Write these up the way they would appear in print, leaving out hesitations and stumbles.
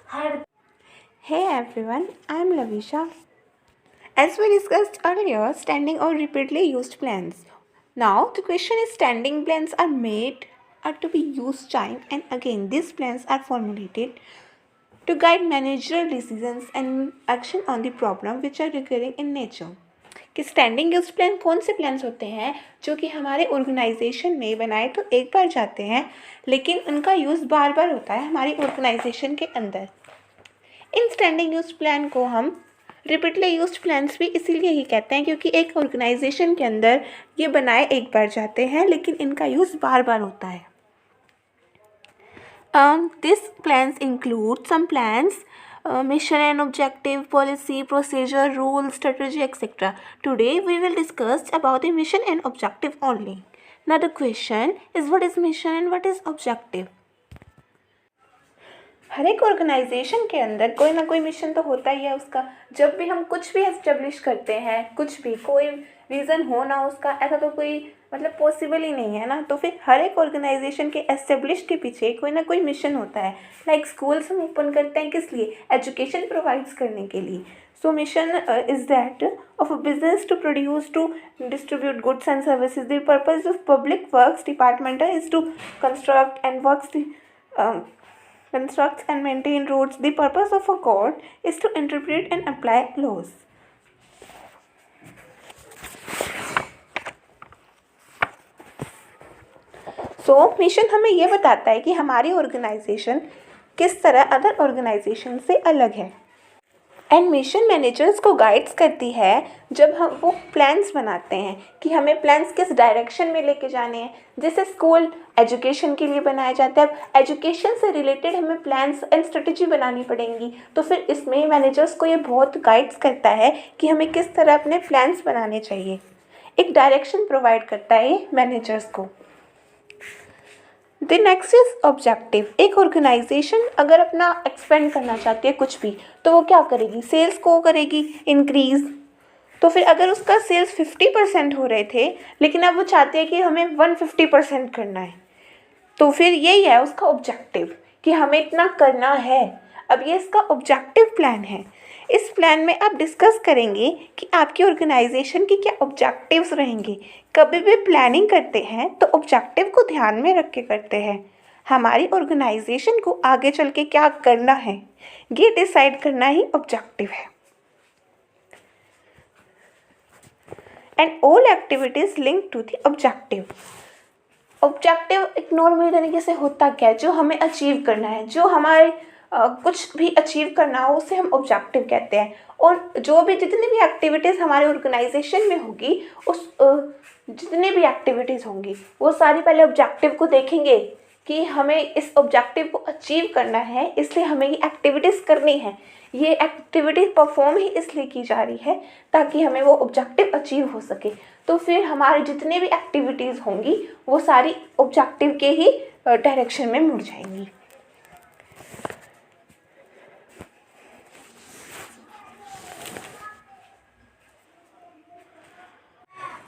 Hey everyone, I am Lavisha. As we discussed earlier, standing or repeatedly used plans. Now the question is standing plans are made or to be used time and again these plans are formulated to guide managerial decisions and action on the problem which are recurring in nature. कि standing use plan कौन से plans होते हैं जो कि हमारे organisation में बनाए तो एक बार जाते हैं लेकिन उनका यूज़ बार बार होता है हमारी ऑर्गेनाइजेशन के अंदर। इन स्टैंडिंग यूज प्लान को हम रिपीटली यूज प्लान्स भी इसीलिए ही कहते हैं क्योंकि एक ऑर्गेनाइजेशन के अंदर ये बनाए एक बार जाते हैं लेकिन इनका यूज़ बार बार होता है। These plans include some plans, mission and objective, policy, procedure, rules, strategy, etc. Today we will discuss about the mission and objective only. Now the question is what is mission and what is objective? हर एक organisation के अंदर कोई ना कोई mission तो होता ही है उसका। जब भी हम कुछ भी एस्टेब्लिश करते हैं, कुछ भी कोई रीज़न हो ना उसका, ऐसा तो कोई मतलब पॉसिबल ही नहीं है ना। तो फिर हर एक ऑर्गेनाइजेशन के एस्टेब्लिश के पीछे कोई ना कोई मिशन होता है। लाइक स्कूल्स हम ओपन करते हैं किस लिए? एजुकेशन प्रोवाइड्स करने के लिए। So mission is that of a business to produce to distribute goods and services. The purpose of public works department is to construct and constructs and maintain roads. The purpose of a court is to interpret and apply laws. Mission हमें यह बताता है कि हमारी organisation किस तरह other organisation से अलग है। एंड मिशन मैनेजर्स को गाइड्स करती है जब हम वो प्लान्स बनाते हैं कि हमें प्लान्स किस डायरेक्शन में लेके जाने हैं। जैसे स्कूल एजुकेशन के लिए बनाया जाता है, अब एजुकेशन से रिलेटेड हमें प्लान्स एंड स्ट्रेटजी बनानी पड़ेंगी। तो फिर इसमें मैनेजर्स को ये बहुत गाइड्स करता है कि हमें किस तरह अपने प्लान्स बनाने चाहिए। एक डायरेक्शन प्रोवाइड करता है मैनेजर्स को। The next is objective. एक ऑर्गेनाइजेशन अगर अपना एक्सपेंड करना चाहती है कुछ भी तो वो क्या करेगी? सेल्स को करेगी इंक्रीज। तो फिर अगर उसका सेल्स 50% हो रहे थे लेकिन अब वो चाहती है कि हमें 150% करना है, तो फिर यही है उसका ऑब्जेक्टिव कि हमें इतना करना है। अब ये इसका ऑब्जेक्टिव प्लान है। इस प्लान में आप डिस्कस करेंगे कि आपकी ऑर्गेनाइजेशन की क्या ऑब्जेक्टिव्स रहेंगे। कभी भी प्लानिंग करते हैं तो ऑब्जेक्टिव को ध्यान में रख के करते हैं। हमारी ऑर्गेनाइजेशन को आगे चल के क्या करना है ये डिसाइड करना ही ऑब्जेक्टिव है। And all activities link to the objective. Objective एक नॉर्मल तरीके से होता क्या है? जो हमें अचीव करना है, जो हमारे कुछ भी अचीव करना हो उसे हम ऑब्जेक्टिव कहते हैं। और जो भी जितनी भी एक्टिविटीज़ हमारे ऑर्गेनाइजेशन में होगी उस जितनी भी एक्टिविटीज़ होंगी वो सारी पहले ऑब्जेक्टिव को देखेंगे कि हमें इस ऑब्जेक्टिव को अचीव करना है, इसलिए हमें ये एक्टिविटीज़ करनी है। ये एक्टिविटी परफॉर्म ही इसलिए की जा रही है ताकि हमें वो ऑब्जेक्टिव अचीव हो सके। तो फिर हमारी जितनी भी एक्टिविटीज़ होंगी वो सारी ऑब्जेक्टिव के ही डायरेक्शन में मुड़ जाएंगी।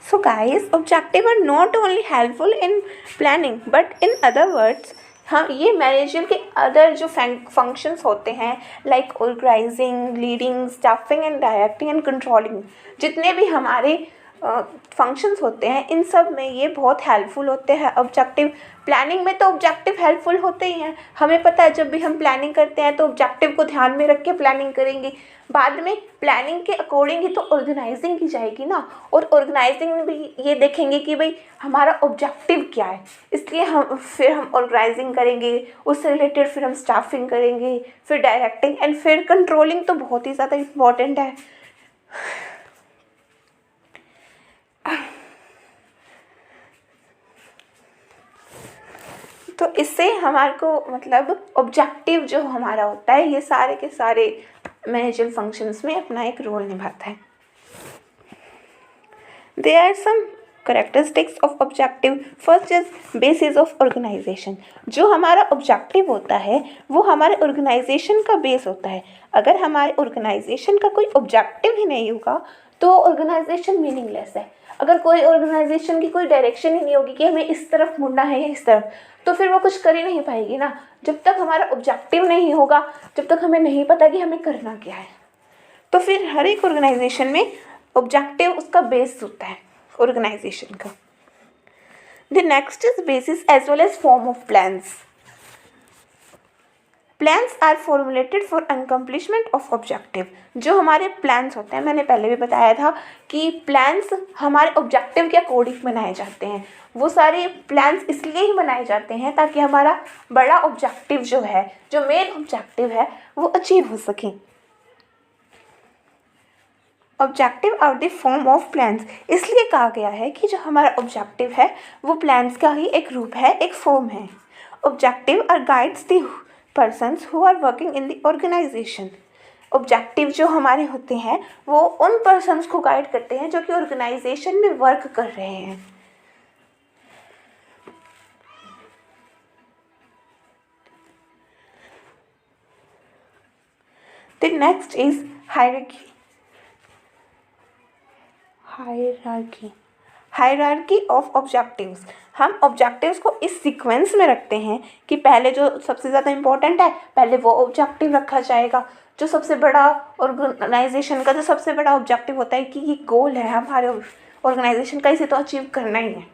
So guys, objective are not only helpful in planning but in other words हाँ ये मैनेजर के अदर जो फंक्शंस होते हैं like organising, leading, staffing and directing and controlling, जितने भी हमारे फंक्शंस होते हैं इन सब में ये बहुत हेल्पफुल होते हैं। ऑब्जेक्टिव प्लानिंग में तो ऑब्जेक्टिव हेल्पफुल होते ही हैं। हमें पता है जब भी हम प्लानिंग करते हैं तो ऑब्जेक्टिव को ध्यान में रख के प्लानिंग करेंगे। बाद में प्लानिंग के अकॉर्डिंग ही तो ऑर्गेनाइजिंग की जाएगी ना, और ऑर्गेनाइजिंग में भी ये देखेंगे कि भाई हमारा ऑब्जेक्टिव क्या है, इसलिए हम ऑर्गेनाइजिंग करेंगे, उससे रिलेटेड फिर हम स्टाफिंग करेंगे, फिर डायरेक्टिंग एंड फिर कंट्रोलिंग तो बहुत ही ज़्यादा इम्पॉर्टेंट है। तो इससे हमारे को मतलब ऑब्जेक्टिव जो हमारा होता है ये सारे के सारे मैनेजर फंक्शंस में अपना एक रोल निभाता है। There are some characteristics of objective. First is basis of organisation. जो हमारा ऑब्जेक्टिव होता है वो हमारे ऑर्गेनाइजेशन का बेस होता है। अगर हमारे ऑर्गेनाइजेशन का कोई ऑब्जेक्टिव ही नहीं होगा तो ऑर्गेनाइजेशन मीनिंगलेस है। अगर कोई ऑर्गेनाइजेशन की कोई डायरेक्शन ही नहीं होगी कि हमें इस तरफ मुड़ना है या इस तरफ, तो फिर वो कुछ कर ही नहीं पाएगी ना। जब तक हमारा ऑब्जेक्टिव नहीं होगा, जब तक हमें नहीं पता कि हमें करना क्या है, तो फिर हर एक ऑर्गेनाइजेशन में ऑब्जेक्टिव उसका बेस होता है ऑर्गेनाइजेशन का। The next is basis as well as form of plans. Plans are formulated for accomplishment of objective. जो हमारे प्लान्स होते हैं, मैंने पहले भी बताया था कि प्लान्स हमारे ऑब्जेक्टिव के अकॉर्डिंग बनाए जाते हैं। वो सारे प्लान्स इसलिए ही बनाए जाते हैं ताकि हमारा बड़ा ऑब्जेक्टिव जो है, जो मेन ऑब्जेक्टिव है, वो अचीव हो सके। Objective are the form of plans, इसलिए कहा गया है कि जो हमारा ऑब्जेक्टिव है वो प्लान्स का ही एक रूप है, एक फॉर्म है। Objective are guides the persons who are working in the organisation. Objective जो हमारे होते हैं वो उन पर्सन्स को गाइड करते हैं जो कि ऑर्गेनाइजेशन में वर्क कर रहे हैं। The next is hierarchy. Hierarchy of objectives. हम ऑब्जेक्टिव्स को इस सीक्वेंस में रखते हैं कि पहले जो सबसे ज़्यादा इम्पोर्टेंट है, पहले वो ऑब्जेक्टिव रखा जाएगा। जो सबसे बड़ा ऑर्गेनाइजेशन का जो सबसे बड़ा ऑब्जेक्टिव होता है कि ये गोल है हमारे ऑर्गेनाइजेशन का, इसे तो अचीव करना ही है,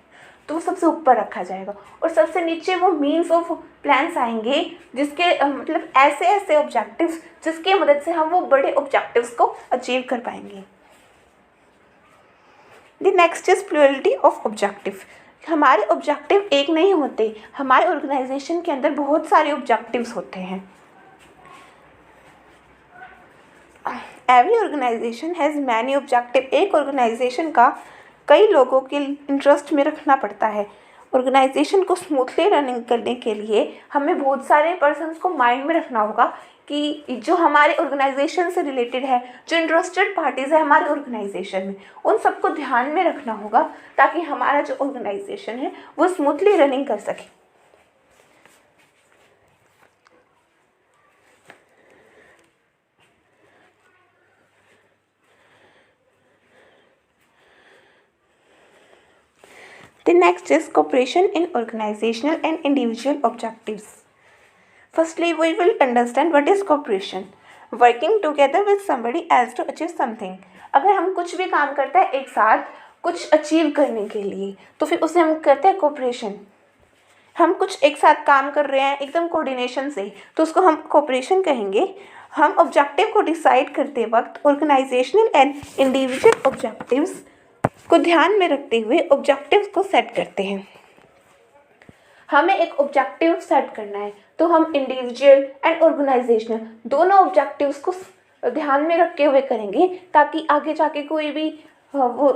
तो वो सबसे ऊपर रखा जाएगा। और सबसे नीचे वो मीन्स ऑफ प्लान्स आएंगे, जिसके मतलब ऐसे ऐसे ऑब्जेक्टिव्स जिसकी मदद से हम वो बड़े ऑब्जेक्टिव्स को अचीव कर पाएंगे। The next is plurality of objective. हमारे ऑब्जेक्टिव एक नहीं होते, हमारे ऑर्गेनाइजेशन के अंदर बहुत सारे ऑब्जेक्टिव्स होते हैं। Every organisation has many objective. एक ऑर्गेनाइजेशन का कई लोगों के इंटरेस्ट में रखना पड़ता है। ऑर्गेनाइजेशन को स्मूथली रनिंग करने के लिए हमें बहुत सारे पर्सन्स को माइंड में रखना होगा कि जो हमारे ऑर्गेनाइजेशन से रिलेटेड है, जो इंटरेस्टेड पार्टीज़ है हमारे ऑर्गेनाइजेशन में, उन सबको ध्यान में रखना होगा ताकि हमारा जो ऑर्गेनाइजेशन है वो स्मूथली रनिंग कर सके। The next is cooperation in organizational and individual objectives. Firstly, we will understand what is cooperation. Working together with somebody else to achieve something. अगर हम कुछ भी काम करते हैं एक साथ कुछ अचीव करने के लिए, तो फिर उसे हम कहते हैं कोऑपरेशन। हम कुछ एक साथ काम कर रहे हैं एकदम कोऑर्डिनेशन से, तो उसको हम कोऑपरेशन कहेंगे। हम ऑब्जेक्टिव को डिसाइड करते वक्त ऑर्गेनाइजेशनल एंड इंडिविजुअल ऑब्जेक्टिव्स को ध्यान में रखते हुए ऑब्जेक्टिव्स को सेट करते हैं। हमें एक ऑब्जेक्टिव सेट करना है तो हम इंडिविजुअल एंड ऑर्गेनाइजेशनल दोनों ऑब्जेक्टिव्स को ध्यान में रखते हुए करेंगे ताकि आगे जाके कोई भी वो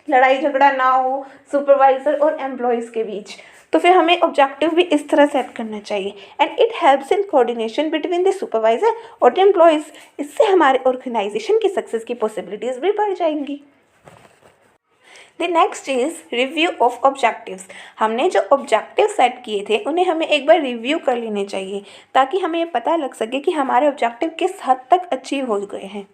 लड़ाई झगड़ा ना हो सुपरवाइज़र और एम्प्लॉयज़ के बीच। तो फिर हमें ऑब्जेक्टिव भी इस तरह सेट करना चाहिए and it helps in coordination between the supervisor और द एम्प्लॉयज़। इससे हमारे ऑर्गेनाइजेशन की सक्सेस की पॉसिबिलिटीज़ भी बढ़ जाएंगी। The next is review of objectives. हमने जो ऑब्जेक्टिव सेट किए थे उन्हें हमें एक बार रिव्यू कर लेने चाहिए ताकि हमें ये पता लग सके कि हमारे ऑब्जेक्टिव किस हद तक अचीव हो गए हैं।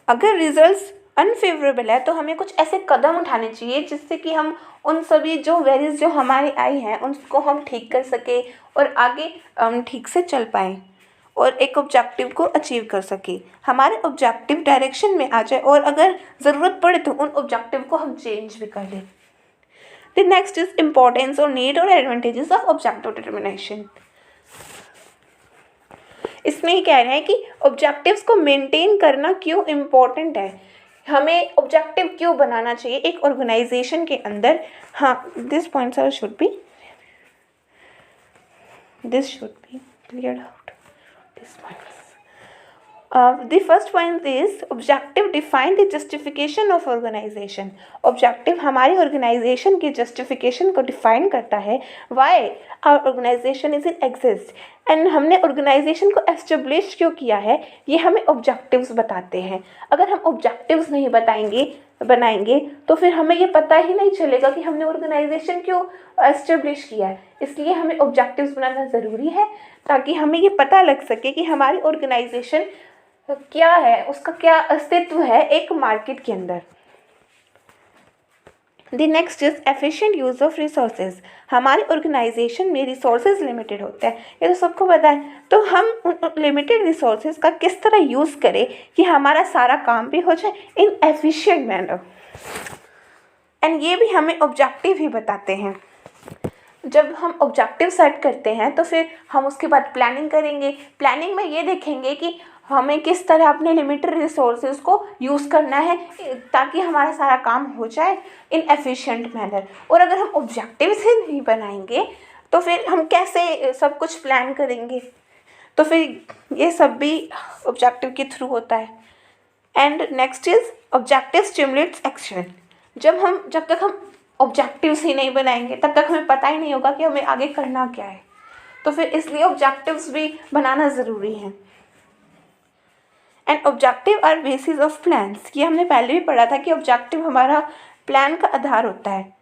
अगर रिजल्ट्स अनफेवरेबल है तो हमें कुछ ऐसे कदम उठाने चाहिए जिससे कि हम उन सभी जो वेरीज जो हमारी आई हैं उनको हम ठीक कर सके और आगे ठीक से चल पाएँ और एक ऑब्जेक्टिव को अचीव कर सके, हमारे ऑब्जेक्टिव डायरेक्शन में आ जाए और अगर ज़रूरत पड़े तो उन ऑब्जेक्टिव को हम चेंज भी कर लें। द नेक्स्ट इज इम्पोर्टेंस और नीड और एडवांटेजेस ऑफ ऑब्जेक्टिव डिटर्मिनेशन। इसमें ही कह रहे हैं कि ऑब्जेक्टिव्स को मेंटेन करना क्यों इम्पोर्टेंट है, हमें ऑब्जेक्टिव क्यों बनाना चाहिए एक ऑर्गेनाइजेशन के अंदर। हाँ, this points are should be cleared out. The first point is objective define the justification of organization. Objective हमारी organization की justification को define करता है why our organization is in exist. And हमने ऑर्गेनाइजेशन को एस्टेब्लिश क्यों किया है, ये हमें ऑब्जेक्टिव्स बताते हैं। अगर हम ऑब्जेक्टिव्स नहीं बनाएंगे तो फिर हमें ये पता ही नहीं चलेगा कि हमने ऑर्गेनाइजेशन क्यों एस्टेब्लिश किया है। इसलिए हमें ऑब्जेक्टिव्स बनाना ज़रूरी है ताकि हमें ये पता लग सके कि हमारी ऑर्गेनाइजेशन क्या है, उसका क्या अस्तित्व है एक मार्केट के अंदर। The next is efficient use of resources. हमारी ऑर्गेनाइजेशन में रिसोर्सेज लिमिटेड होते हैं, ये तो सबको पता है। तो हम उन लिमिटेड रिसोर्सेज का किस तरह यूज़ करें कि हमारा सारा काम भी हो जाए इन एफिशिएंट मैनर। एंड ये भी हमें ऑब्जेक्टिव ही बताते हैं। जब हम ऑब्जेक्टिव सेट करते हैं तो फिर हम उसके बाद प्लानिंग करेंगे। प्लानिंग में ये देखेंगे कि हमें किस तरह अपने लिमिटेड रिसोर्सेज को यूज़ करना है ताकि हमारा सारा काम हो जाए इन एफिशिएंट मैनर। और अगर हम ऑब्जेक्टिव से नहीं बनाएंगे तो फिर हम कैसे सब कुछ प्लान करेंगे। तो फिर ये सब भी ऑब्जेक्टिव के थ्रू होता है। And next is objective stimulates action. जब तक हम ऑब्जेक्टिव्स ही नहीं बनाएंगे तब तक हमें पता ही नहीं होगा कि हमें आगे करना क्या है। तो फिर इसलिए ऑब्जेक्टिव्स भी बनाना ज़रूरी है। And objective are basis of plans. ये हमने पहले भी पढ़ा था कि ऑब्जेक्टिव हमारा प्लान का आधार होता है।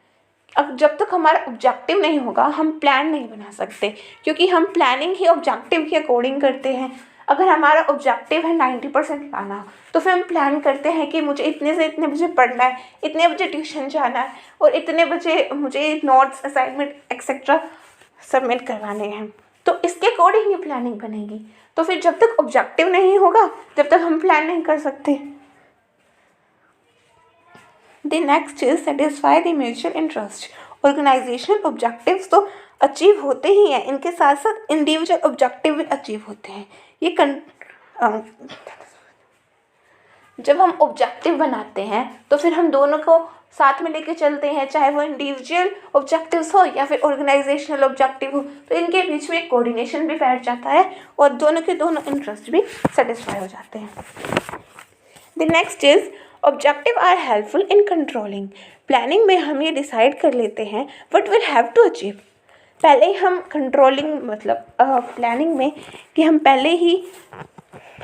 अब जब तक हमारा ऑब्जेक्टिव नहीं होगा हम प्लान नहीं बना सकते, क्योंकि हम प्लानिंग ही ऑब्जेक्टिव के अकॉर्डिंग करते हैं। अगर हमारा ऑब्जेक्टिव है 90% लाना तो फिर हम प्लान करते हैं कि मुझे इतने से इतने बजे पढ़ना है, इतने बजे ट्यूशन जाना है और इतने बजे मुझे नोट्स असाइनमेंट एक्सेट्रा सबमिट करवाने हैं। तो इसके अकॉर्डिंग ही प्लानिंग बनेगी। तो फिर जब तक ऑब्जेक्टिव नहीं होगा जब तक हम प्लान नहीं कर सकते। The next is satisfy the mutual interest. Organisational objectives तो अचीव होते ही हैं, इनके साथ साथ इंडिविजुअल ऑब्जेक्टिव भी अचीव होते हैं। जब हम ऑब्जेक्टिव बनाते हैं तो फिर हम दोनों को साथ में लेके चलते हैं, चाहे वो इंडिविजुअल ऑब्जेक्टिव्स हो या फिर ऑर्गेनाइजेशनल ऑब्जेक्टिव हो। तो इनके बीच में कोऑर्डिनेशन भी बैठ जाता है और दोनों के दोनों इंटरेस्ट भी सेटिस्फाई हो जाते हैं। The next is objective are helpful in controlling. Planning में हम ये डिसाइड कर लेते हैं what will have to achieve. पहले ही हम कंट्रोलिंग मतलब प्लानिंग में कि हम पहले ही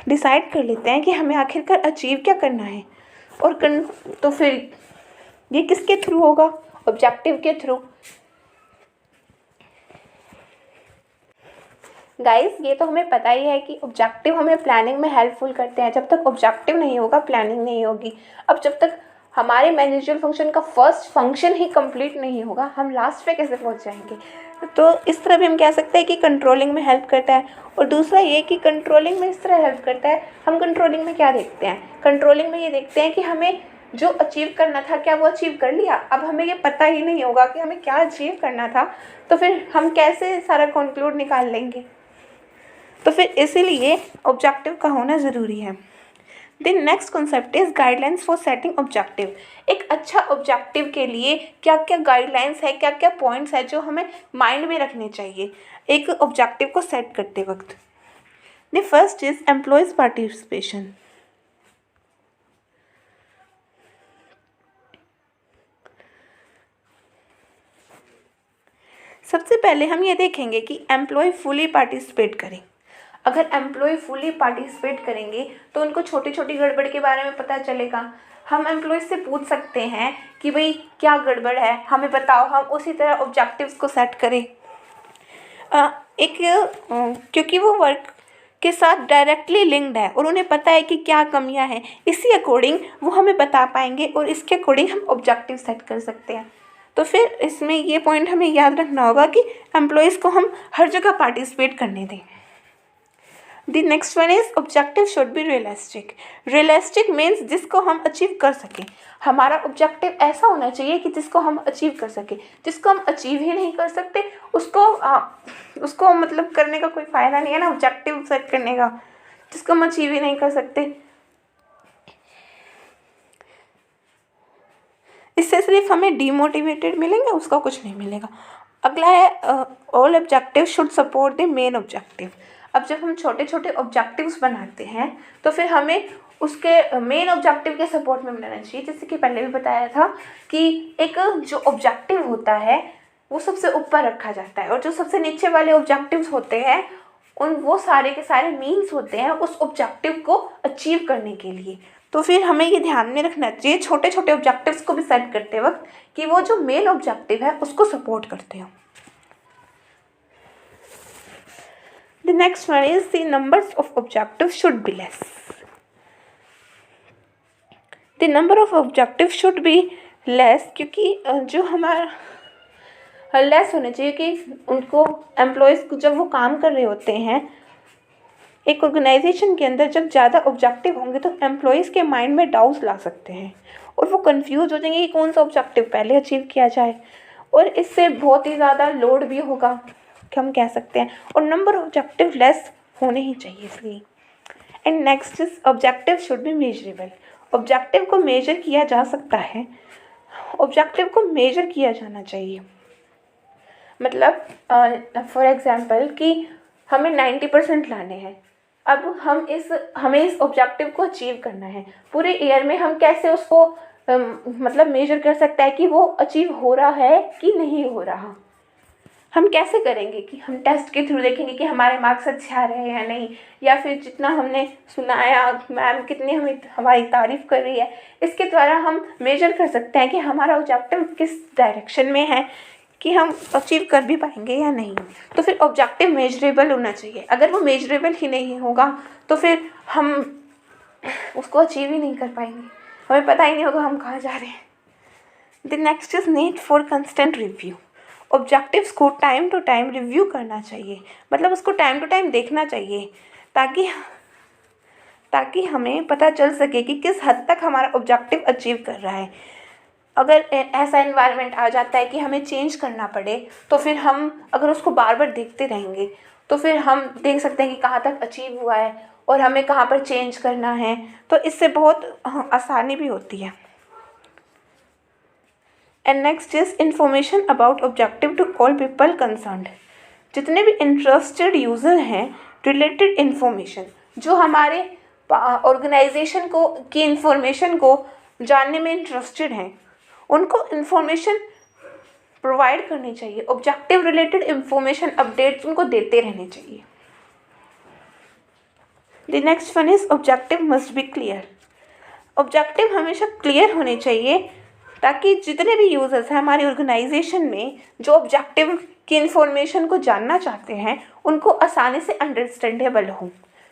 डिसाइड कर लेते हैं कि हमें आखिरकार अचीव क्या करना है। और तो फिर ये किसके थ्रू होगा, ऑब्जेक्टिव के थ्रू। गाइस ये तो हमें पता ही है कि ऑब्जेक्टिव हमें प्लानिंग में हेल्पफुल करते हैं। जब तक ऑब्जेक्टिव नहीं होगा प्लानिंग नहीं होगी। अब जब तक हमारे मैनेजरियल फंक्शन का फर्स्ट फंक्शन ही कंप्लीट नहीं होगा हम लास्ट पे कैसे पहुंच जाएंगे। तो इस तरह भी हम कह सकते हैं कि कंट्रोलिंग में हेल्प करता है। और दूसरा ये कि कंट्रोलिंग में इस तरह हेल्प करता है, हम कंट्रोलिंग में क्या देखते हैं, कंट्रोलिंग में ये देखते हैं कि हमें जो अचीव करना था क्या वो अचीव कर लिया। अब हमें ये पता ही नहीं होगा कि हमें क्या अचीव करना था, तो फिर हम कैसे सारा कंक्लूड निकाल लेंगे। तो फिर इसीलिए ऑब्जेक्टिव का होना ज़रूरी है। The next concept is guidelines for setting objective. एक अच्छा ऑब्जेक्टिव के लिए क्या क्या गाइडलाइंस है, क्या क्या पॉइंट्स है जो हमें माइंड में रखने चाहिए एक ऑब्जेक्टिव को सेट करते वक्त। The first is employees participation. सबसे पहले हम ये देखेंगे कि एम्प्लॉय फुली पार्टिसिपेट करें। अगर एम्प्लॉय फुली पार्टिसिपेट करेंगे तो उनको छोटी छोटी गड़बड़ के बारे में पता चलेगा। हम एम्प्लॉय से पूछ सकते हैं कि भाई क्या गड़बड़ है हमें बताओ, हम उसी तरह ऑब्जेक्टिव्स को सेट करें। क्योंकि वो वर्क के साथ डायरेक्टली लिंक्ड है और उन्हें पता है कि क्या कमियां हैं, इसी अकॉर्डिंग वो हमें बता पाएंगे और इसके अकॉर्डिंग हम ऑब्जेक्टिव सेट कर सकते हैं। तो फिर इसमें ये पॉइंट हमें याद रखना होगा कि एम्प्लॉयज़ को हम हर जगह पार्टिसिपेट करने दें। The next one is objective should be realistic. Realistic means जिसको हम अचीव कर सकें। हमारा ऑब्जेक्टिव ऐसा होना चाहिए कि जिसको हम अचीव कर सकें। जिसको हम अचीव ही नहीं कर सकते उसको मतलब करने का कोई फ़ायदा नहीं है ना ऑब्जेक्टिव सेट करने का, जिसको हम अचीव ही नहीं कर सकते। इससे सिर्फ हमें डीमोटिवेटेड मिलेंगे, उसका कुछ नहीं मिलेगा। अगला है all objective should support the main objective. अब जब हम छोटे छोटे ऑब्जेक्टिव्स बनाते हैं तो फिर हमें उसके मेन ऑब्जेक्टिव के सपोर्ट में बनाना चाहिए। जैसे कि पहले भी बताया था कि एक जो ऑब्जेक्टिव होता है वो सबसे ऊपर रखा जाता है और जो सबसे नीचे वाले ऑब्जेक्टिव्स होते हैं वो सारे के सारे मीन्स होते हैं उस ऑब्जेक्टिव को अचीव करने के लिए। तो फिर हमें ये ध्यान में रखना चाहिए छोटे छोटे ऑब्जेक्टिव्स को भी सेट करते वक्त कि वो जो मेन ऑब्जेक्टिव है उसको सपोर्ट करते हो। The next one is the numbers of objectives should be less. The number of objectives should be less क्योंकि जो हमारा लेस होने चाहिए कि उनको एम्प्लॉयज़ को जब वो काम कर रहे होते हैं एक ऑर्गेनाइजेशन के अंदर, जब ज़्यादा ऑब्जेक्टिव होंगे तो एम्प्लॉयज़ के माइंड में डाउट्स ला सकते हैं और वो कंफ्यूज हो जाएंगे कि कौन सा ऑब्जेक्टिव पहले अचीव किया जाए, और इससे बहुत ही ज़्यादा लोड भी होगा कि हम कह सकते हैं, और नंबर ऑब्जेक्टिव लेस होने ही चाहिए इसलिए। And next is objective should be measurable. Objective को मेजर किया जा सकता है, ऑब्जेक्टिव को मेजर किया जाना चाहिए। मतलब फॉर एग्जांपल कि हमें 90% लाने हैं, अब हमें इस ऑब्जेक्टिव को अचीव करना है। पूरे ईयर में हम कैसे उसको मतलब मेजर कर सकते हैं कि वो अचीव हो रहा है कि नहीं हो रहा। हम कैसे करेंगे कि हम टेस्ट के थ्रू देखेंगे कि हमारे मार्क्स अच्छे आ रहे हैं या नहीं, या फिर जितना हमने सुनाया मैम कितनी हमारी तारीफ़ कर रही है, इसके द्वारा हम मेजर कर सकते हैं कि हमारा ऑब्जेक्टिव किस डायरेक्शन में है, कि हम अचीव कर भी पाएंगे या नहीं। तो फिर ऑब्जेक्टिव मेजरेबल होना चाहिए। अगर वो मेजरेबल ही नहीं होगा तो फिर हम उसको अचीव ही नहीं कर पाएंगे, हमें पता ही नहीं होगा हम कहाँ जा रहे हैं। The next is need for constant review. Objectives को टाइम टू टाइम रिव्यू करना चाहिए, मतलब उसको टाइम टू टाइम देखना चाहिए ताकि हमें पता चल सके कि किस हद तक हमारा ऑब्जेक्टिव अचीव कर रहा है। अगर ऐसा एनवायरनमेंट आ जाता है कि हमें चेंज करना पड़े तो फिर हम अगर उसको बार बार देखते रहेंगे तो फिर हम देख सकते हैं कि कहाँ तक अचीव हुआ है और हमें कहाँ पर चेंज करना है, तो इससे बहुत आसानी भी होती है। And next is information about objective to all people concerned. जितने भी इंटरेस्टेड यूज़र हैं, रिलेटेड इन्फॉर्मेशन जो हमारे ऑर्गेनाइजेशन की इंफॉर्मेशन को जानने में इंटरेस्टेड हैं, उनको इन्फॉर्मेशन प्रोवाइड करनी चाहिए। ऑब्जेक्टिव रिलेटेड इन्फॉर्मेशन अपडेट्स उनको देते रहने चाहिए। The next one is objective must be clear. Objective हमेशा क्लियर होने चाहिए ताकि जितने भी यूज़र्स हैं हमारी ऑर्गेनाइजेशन में जो ऑब्जेक्टिव की इन्फॉर्मेशन को जानना चाहते हैं उनको आसानी से अंडरस्टैंडेबल हो।